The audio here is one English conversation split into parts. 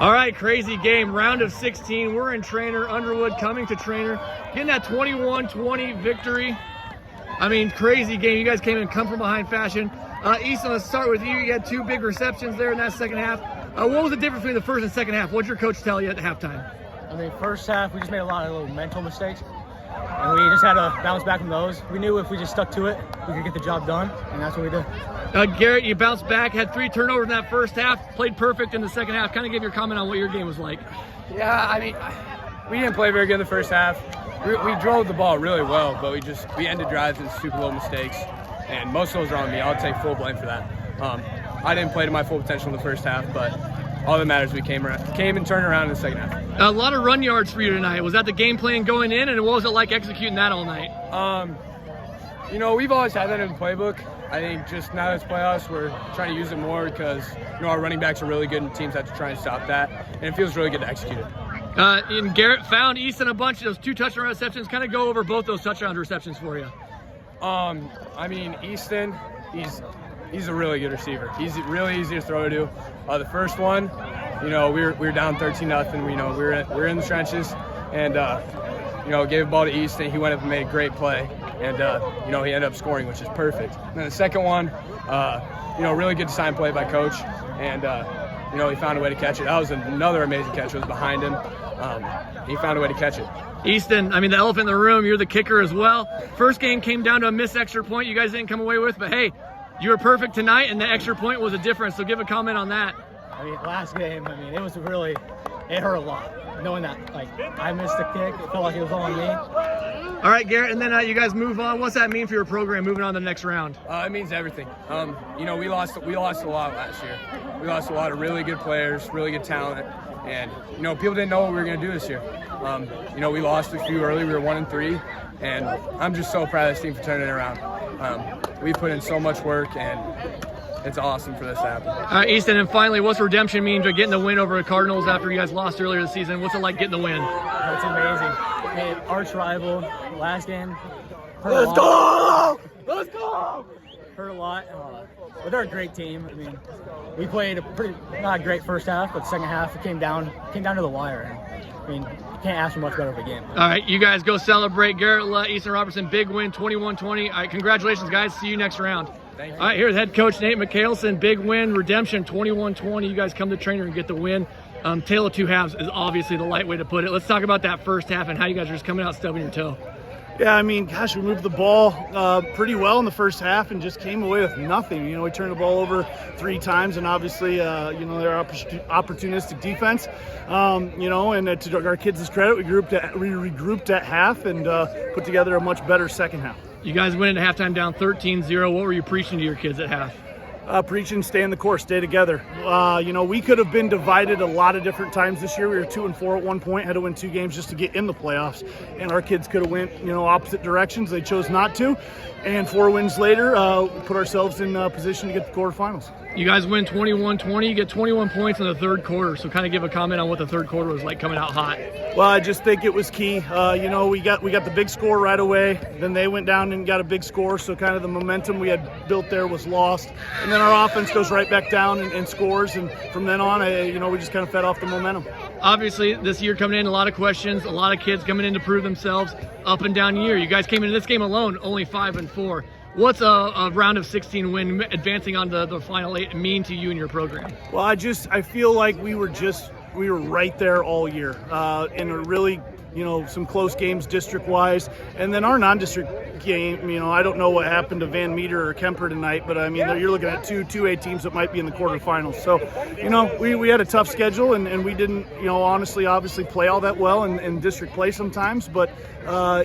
All right, crazy game, round of 16. We're in Treynor, Underwood coming to Treynor, getting that 21-20 victory. I mean, crazy game. You guys came in come from behind fashion. Easton, let's start with you. You had 2 big receptions there in that second half. What was the difference between the first and second half? What did your coach tell you at halftime? I mean, first half, we just made a lot of little mental mistakes, and we just had to bounce back from those. We knew if we just stuck to it, we could get the job done, and that's what we did. Garrett, you bounced back, had 3 turnovers in that first half, played perfect in the second half. Kind of give your comment on what your game was like. Yeah, I mean, we didn't play very good in the first half. We drove the ball really well, but we ended drives with stupid little mistakes, and most of those are on me. I'll take full blame for that. I didn't play to my full potential in the first half, but all that matters, we came and turned around in the second half. A lot of run yards for you tonight. Was that the game plan going in, and what was it like executing that all night? You know, we've always had that in the playbook. I think just now that it's playoffs, we're trying to use it more because, you know, our running backs are really good and teams have to try and stop that, and it feels really good to execute it. And Garrett found Easton a bunch of those 2 touchdown receptions. Kind of go over both those touchdown receptions for you. I mean, Easton, he's a really good receiver. He's really easy to throw to. The first one, you know, we were down 13-0. We know we were in the trenches, and you know, gave the ball to Easton. He went up and made a great play, and you know, he ended up scoring, which is perfect. And then the second one, you know, really good design play by coach, and you know, he found a way to catch it. That was another amazing catch. It was behind him. He found a way to catch it. Easton, I mean, the elephant in the room, you're the kicker as well. First game came down to a missed extra point you guys didn't come away with, but hey, you were perfect tonight, and the extra point was a difference, so give a comment on that. I mean, last game, I mean, it hurt a lot. Knowing that, like, I missed the kick, it felt like it was all on me. All right, Garrett, and then you guys move on. What's that mean for your program moving on to the next round? It means everything. You know, we lost a lot last year. We lost a lot of really good players, really good talent, and, you know, people didn't know what we were going to do this year. You know, we lost a few early. We were 1-3, and I'm just so proud of this team for turning it around. We put in so much work, and it's awesome for this to happen. All right, Easton, and finally, what's redemption mean to getting the win over the Cardinals after you guys lost earlier this season? What's it like getting the win? It's amazing. Hey, arch rival, last game. Let's go! Let's go! Hurt a lot, but they're a great team. I mean, we played a not a great first half, but second half it came down to the wire. And, I mean, you can't ask for much better of a game. All right, you guys go celebrate. Garrett, Easton Robertson, big win, 21-20. All right, congratulations, guys. See you next round. Thank you. All right, here's head coach Nate McHaleson, big win, redemption, 21-20. You guys come to Treynor and get the win. Tale of 2 halves is obviously the light way to put it. Let's talk about that first half and how you guys are just coming out stubbing your toe. Yeah, I mean, gosh, we moved the ball pretty well in the first half and just came away with nothing. You know, we turned the ball over 3 times, and obviously, you know, they're opportunistic defense. You know, and to our kids' credit, we regrouped at half and put together a much better second half. You guys went into halftime down 13-0. What were you preaching to your kids at half? Preaching, stay in the course, stay together. You know, we could have been divided a lot of different times this year. We were 2-4 at one point, had to win 2 games just to get in the playoffs. And our kids could have went, you know, opposite directions. They chose not to. And 4 wins later, put ourselves in position to get the quarterfinals. You guys win 21-20. You get 21 points in the third quarter. So kind of give a comment on what the third quarter was like coming out hot. Well, I just think it was key. You know, we got the big score right away. Then they went down and got a big score. So kind of the momentum we had built there was lost. And then our offense goes right back down and scores. And from then on, you know, we just kind of fed off the momentum. Obviously, this year coming in, a lot of questions, a lot of kids coming in to prove themselves, up and down year. You guys came into this game alone, only 5-4. What's a round of 16 win, advancing on the final 8, mean to you and your program? Well, I feel like we were right there all year in a really, you know, some close games district-wise. And then our non-district game, you know, I don't know what happened to Van Meter or Kemper tonight, but I mean, you're looking at 2A teams that might be in the quarterfinals. So, you know, we had a tough schedule, and we didn't, you know, obviously play all that well in district play sometimes. But,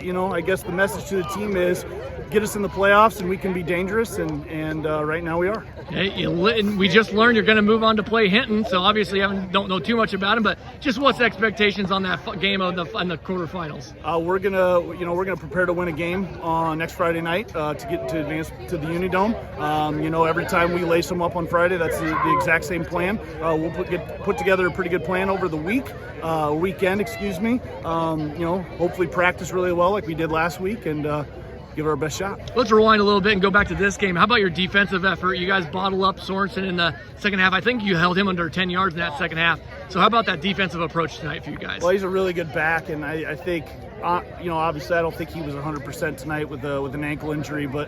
you know, I guess the message to the team is get us in the playoffs and we can be dangerous, and right now we are. Okay, we just learned you're going to move on to play Hinton, so obviously don't know too much about him, but just what's the expectations on that game in the quarterfinals? We're gonna prepare to win a game on next Friday night to advance to the Unidome. You know, every time we lace them up on Friday, that's the exact same plan. We'll put together a pretty good plan over the weekend. Excuse me. You know, hopefully practice really well like we did last week, and give it our best shot. Let's rewind a little bit and go back to this game. How about your defensive effort? You guys bottle up Sorensen in the second half. I think you held him under 10 yards in that second half. So how about that defensive approach tonight for you guys? Well, he's a really good back, and I think, obviously I don't think he was 100% tonight with an ankle injury, but,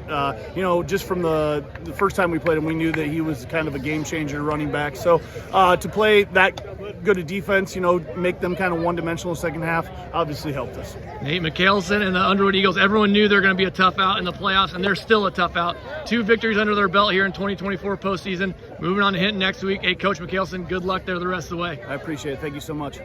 just from the first time we played him, we knew that he was kind of a game-changer running back. So to play that good a defense, make them kind of one-dimensional second half, obviously helped us. Nate Michelson and the Underwood Eagles, everyone knew they're going to be a tough out in the playoffs, and they're still a tough out. 2 victories under their belt here in 2024 postseason. Moving on to Hinton next week. Hey, Coach Michelson, good luck there the rest of the way. I appreciate it. Thank you so much.